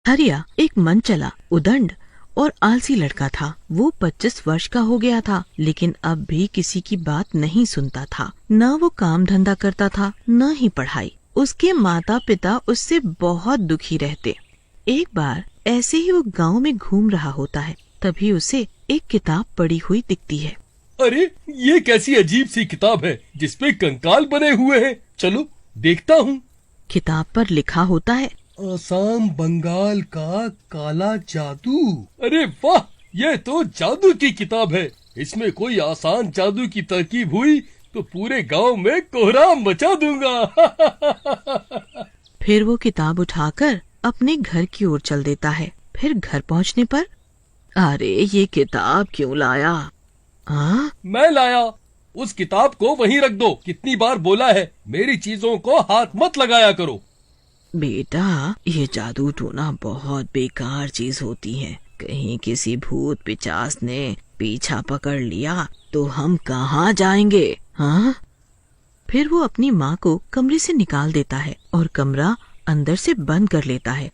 हरिया एक मनचला, उदंड और आलसी लड़का था। वो 25 वर्ष का हो गया था, लेकिन अब भी किसी की बात नहीं सुनता था। न वो काम धंधा करता था, न ही पढ़ाई। उसके माता पिता उससे बहुत दुखी रहते। एक बार ऐसे ही वो गांव में घूम रहा होता है, तभी उसे एक किताब पड़ी हुई दिखती है। अरे, ये कैसी अजीब सी किताब है जिसपे कंकाल बने हुए हैं। चलो देखता हूँ। किताब पर लिखा होता है, आसाम बंगाल का काला जादू। अरे वाह, ये तो जादू की किताब है। इसमें कोई आसान जादू की तरकीब हुई तो पूरे गांव में कोहराम मचा दूंगा। फिर वो किताब उठाकर अपने घर की ओर चल देता है। फिर घर पहुंचने पर, अरे ये किताब क्यों लाया? हाँ, मैं लाया। उस किताब को वहीं रख दो। कितनी बार बोला है, मेरी चीजों को हाथ मत लगाया करो। बेटा, ये जादू टोना बहुत बेकार चीज होती है। कहीं किसी भूत पिचास ने पीछा पकड़ लिया तो हम कहाँ जाएंगे? हाँ? फिर वो अपनी माँ को कमरे से निकाल देता है और कमरा अंदर से बंद कर लेता है।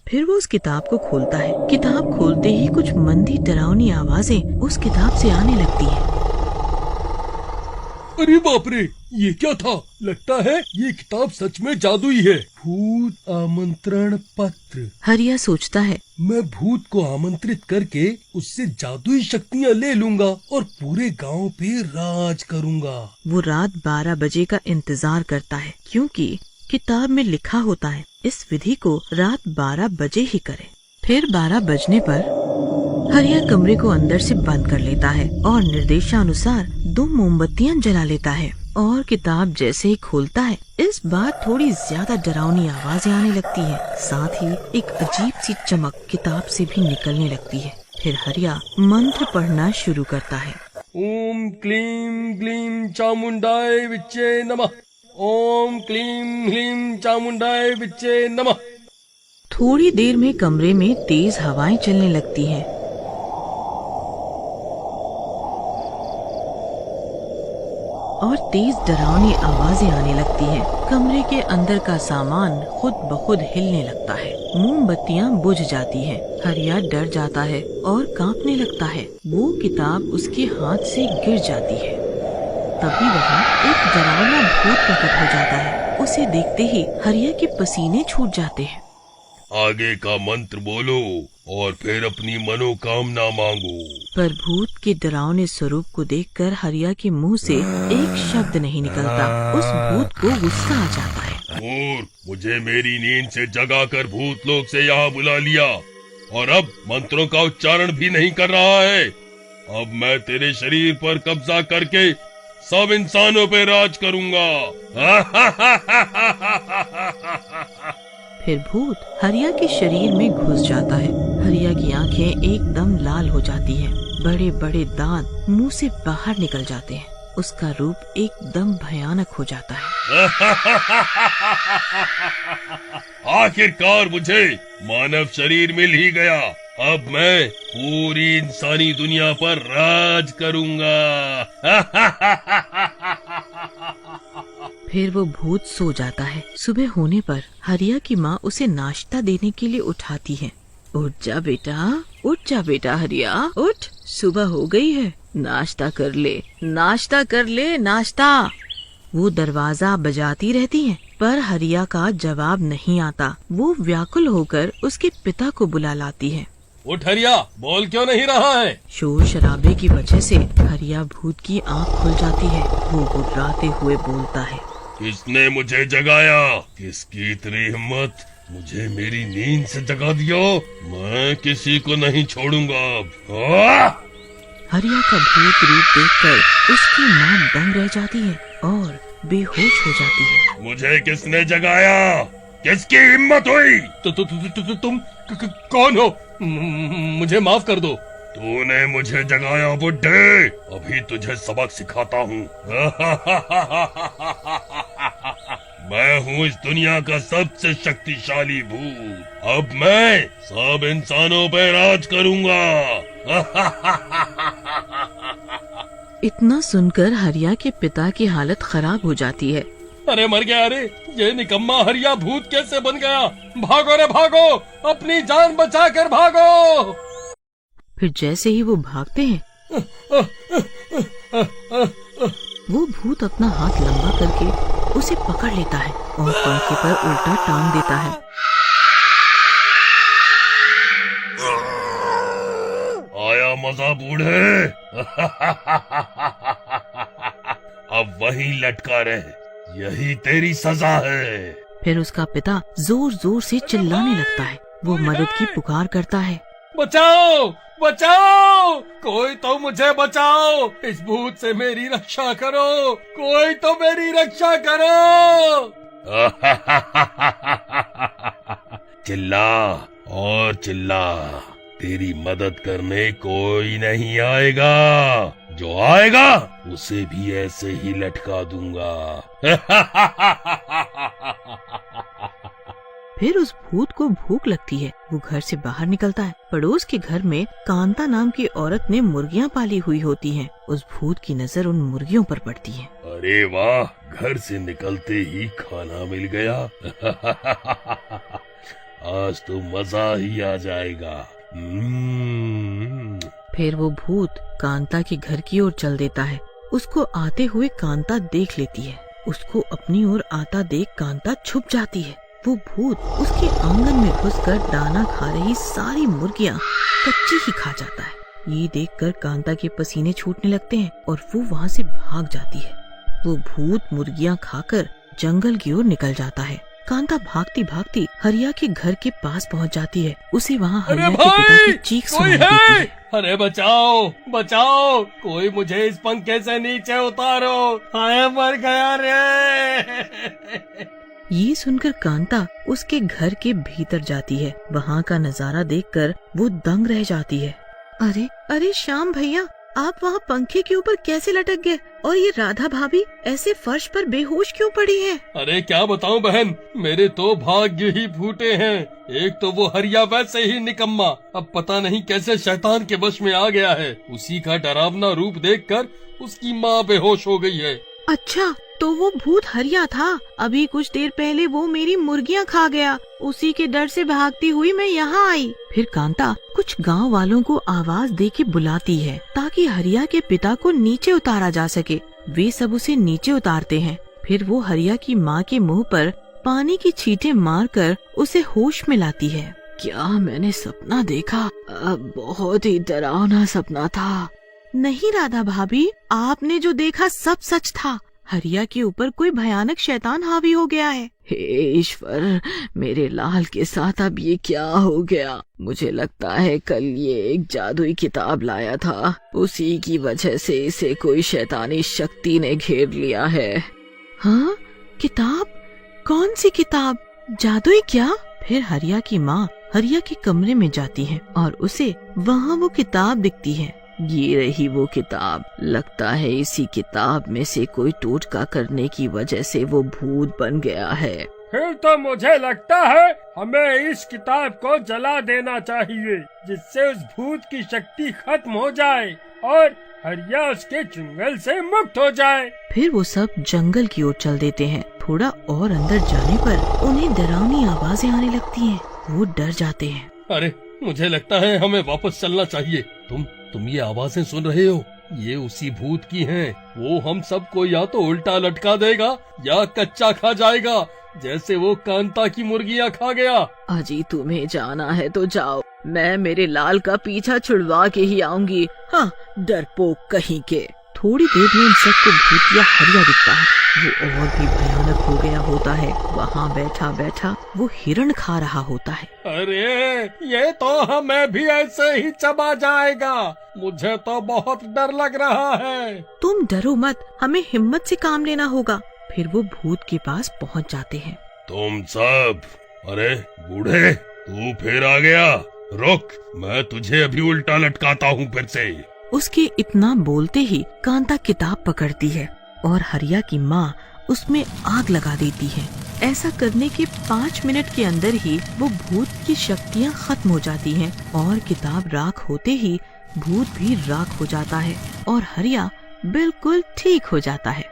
फिर वो उस किताब को खोलता है। किताब खोलते ही कुछ मंदी डरावनी आवाजें उस किताब से आने लगती हैं। अरे बाप रे, ये क्या था? लगता है ये किताब सच में जादुई है। भूत आमंत्रण पत्र। हरिया सोचता है, मैं भूत को आमंत्रित करके उससे जादुई शक्तियाँ ले लूंगा और पूरे गांव पे राज करूंगा। वो रात 12 बजे का इंतजार करता है, क्योंकि किताब में लिखा होता है इस विधि को रात 12 बजे ही करें। फिर 12 बजने पर हरिया कमरे को अंदर से बंद कर लेता है और निर्देशानुसार 2 मोमबत्तियां जला लेता है। और किताब जैसे ही खोलता है, इस बार थोड़ी ज्यादा डरावनी आवाजें आने लगती है। साथ ही एक अजीब सी चमक किताब से भी निकलने लगती है। फिर हरिया मंत्र पढ़ना शुरू करता है। ओम क्लीम ग्लीम चामुंडाय विच्चे नमः। ओम क्लीम ह्लीम चामुंडाय विच्चे नमः। थोड़ी देर में कमरे में तेज हवाएं चलने लगती हैं। और तेज डरावनी आवाजें आने लगती हैं। कमरे के अंदर का सामान खुद ब खुद हिलने लगता है। मोमबत्तियां बुझ जाती हैं। हरिया डर जाता है और कांपने लगता है। वो किताब उसके हाथ से गिर जाती है। तभी वहाँ एक डरावना भूत प्रकट हो जाता है। उसे देखते ही हरिया के पसीने छूट जाते हैं। आगे का मंत्र बोलो और फिर अपनी मनोकामना मांगो। पर भूत के डरावने स्वरूप को देखकर हरिया के मुंह से एक शब्द नहीं निकलता। उस भूत को गुस्सा आ जाता है। मूर्ख, मुझे मेरी नींद से जगाकर भूत लोग से यहाँ बुला लिया और अब मंत्रों का उच्चारण भी नहीं कर रहा है। अब मैं तेरे शरीर पर कब्जा करके सब इंसानों पे राज करूंगा। फिर भूत हरिया के शरीर में घुस जाता है। हरिया की आंखें एकदम लाल हो जाती हैं। बड़े बड़े दांत मुंह से बाहर निकल जाते हैं। उसका रूप एकदम भयानक हो जाता है। आखिरकार मुझे मानव शरीर मिल ही गया। अब मैं पूरी इंसानी दुनिया पर राज करूंगा। फिर वो भूत सो जाता है। सुबह होने पर हरिया की माँ उसे नाश्ता देने के लिए उठाती है। उठ जा बेटा, उठ जा बेटा हरिया, उठ, सुबह हो गई है, नाश्ता कर ले, नाश्ता कर ले, नाश्ता। वो दरवाजा बजाती रहती है, पर हरिया का जवाब नहीं आता। वो व्याकुल होकर उसके पिता को बुला लाती है। उठ हरिया, बोल क्यों नहीं रहा है? शोर शराबे की वजह से हरिया भूत की आँख खुल जाती है। वो गुर्राते हुए बोलता है, किसने मुझे जगाया? किसकी इतनी हिम्मत? मुझे मेरी नींद से जगा दिया। मैं किसी को नहीं छोड़ूंगा। हरिया का भूत रूप देखकर उसकी माँ दंग रह जाती है और बेहोश हो जाती है। मुझे किसने जगाया? किसकी हिम्मत हुई? तुम कौन हो? मुझे माफ कर दो। तूने मुझे जगाया बुड्ढे। अभी तुझे सबक सिखाता हूँ। मैं हूँ इस दुनिया का सबसे शक्तिशाली भूत। अब मैं सब इंसानों पे राज करूँगा। इतना सुनकर हरिया के पिता की हालत खराब हो जाती है। अरे मर गया। अरे ये निकम्मा हरिया भूत कैसे बन गया? भागो रे भागो, अपनी जान बचा कर भागो। फिर जैसे ही वो भागते हैं वो भूत अपना हाथ लंबा करके उसे पकड़ लेता है और पंखे पर उल्टा टांग देता है। आया मजा बूढ़े। अब वहीं लटका रहे, यही तेरी सजा है। फिर उसका पिता जोर जोर से चिल्लाने लगता है। वो मदद की पुकार करता है। बचाओ बचाओ, कोई तो मुझे बचाओ, इस भूत से मेरी रक्षा करो, कोई तो मेरी रक्षा करो। चिल्ला और चिल्ला, तेरी मदद करने कोई नहीं आएगा, जो आएगा उसे भी ऐसे ही लटका दूंगा। फिर उस भूत को भूख लगती है। वो घर से बाहर निकलता है। पड़ोस के घर में कांता नाम की औरत ने मुर्गियां पाली हुई होती हैं। उस भूत की नजर उन मुर्गियों पर पड़ती है। अरे वाह, घर से निकलते ही खाना मिल गया। आज तो मजा ही आ जाएगा। फिर वो भूत कांता के घर की ओर चल देता है। उसको आते हुए कांता देख लेती है। उसको अपनी ओर आता देख कांता छुप जाती है। वो भूत उसके आंगन में घुसकर दाना खा रही सारी मुर्गियां कच्ची ही खा जाता है। ये देखकर कांता के पसीने छूटने लगते हैं और वो वहाँ से भाग जाती है। वो भूत मुर्गियां खाकर जंगल की ओर निकल जाता है। कांता भागती भागती हरिया के घर के पास पहुँच जाती है। उसे वहाँ हरिया के पिता की चीख सुनाई देती है। अरे बचाओ बचाओ, कोई मुझे इस पंखे से नीचे उतारो, हाय मर गया रे। ये सुनकर कांता उसके घर के भीतर जाती है। वहाँ का नजारा देखकर वो दंग रह जाती है। अरे अरे श्याम भैया, आप वहाँ पंखे के ऊपर कैसे लटक गए? और ये राधा भाभी ऐसे फर्श पर बेहोश क्यों पड़ी है? अरे क्या बताऊं बहन, मेरे तो भाग्य ही फूटे हैं। एक तो वो हरिया वैसे ही निकम्मा, अब पता नहीं कैसे शैतान के वश में आ गया है। उसी का डरावना रूप देखकर उसकी माँ बेहोश हो गई है। अच्छा, तो वो भूत हरिया था। अभी कुछ देर पहले वो मेरी मुर्गियां खा गया। उसी के डर से भागती हुई मैं यहाँ आई। फिर कांता कुछ गांव वालों को आवाज दे के बुलाती है ताकि हरिया के पिता को नीचे उतारा जा सके। वे सब उसे नीचे उतारते हैं। फिर वो हरिया की माँ के मुंह पर पानी की छींटे मारकर उसे होश में लाती है। क्या मैंने सपना देखा? बहुत ही डरावना सपना था। नहीं राधा भाभी, आपने जो देखा सब सच था। हरिया के ऊपर कोई भयानक शैतान हावी हो गया है। हे ईश्वर, मेरे लाल के साथ अब ये क्या हो गया? मुझे लगता है कल ये एक जादुई किताब लाया था, उसी की वजह से इसे कोई शैतानी शक्ति ने घेर लिया है। हाँ, किताब? कौन सी किताब? जादुई क्या? फिर हरिया की माँ हरिया के कमरे में जाती है और उसे वहाँ वो किताब दिखती है। ये रही वो किताब। लगता है इसी किताब में से कोई टोटका करने की वजह से वो भूत बन गया है। फिर तो मुझे लगता है हमें इस किताब को जला देना चाहिए, जिससे उस भूत की शक्ति खत्म हो जाए और हरिया उसके चुंगल से मुक्त हो जाए। फिर वो सब जंगल की ओर चल देते हैं। थोड़ा और अंदर जाने पर उन्हें डरावनी आवाजें आने लगती हैं। वो डर जाते हैं। अरे मुझे लगता है हमें वापस चलना चाहिए। तुम ये आवाजें सुन रहे हो? ये उसी भूत की हैं। वो हम सबको या तो उल्टा लटका देगा या कच्चा खा जाएगा, जैसे वो कांता की मुर्गियां खा गया। अजी तुम्हें जाना है तो जाओ, मैं मेरे लाल का पीछा छुड़वा के ही आऊंगी। हाँ, डरपोक कहीं के। थोड़ी देर में इन सबको भूतिया हरिया दिखता है। वो और भी भयानक हो गया होता है। वहाँ बैठा बैठा वो हिरण खा रहा होता है। अरे ये तो हमें भी ऐसे ही चबा जाएगा। मुझे तो बहुत डर लग रहा है। तुम डरो मत, हमें हिम्मत से काम लेना होगा। फिर वो भूत के पास पहुँच जाते हैं। तुम सब, अरे बूढ़े तू फिर आ गया? रुक, मैं तुझे अभी उल्टा लटकाता हूँ फिर से। उसके इतना बोलते ही कांता किताब पकड़ती है और हरिया की माँ उसमें आग लगा देती है। ऐसा करने के 5 मिनट के अंदर ही वो भूत की शक्तियाँ खत्म हो जाती हैं और किताब राख होते ही भूत भी राख हो जाता है और हरिया बिल्कुल ठीक हो जाता है।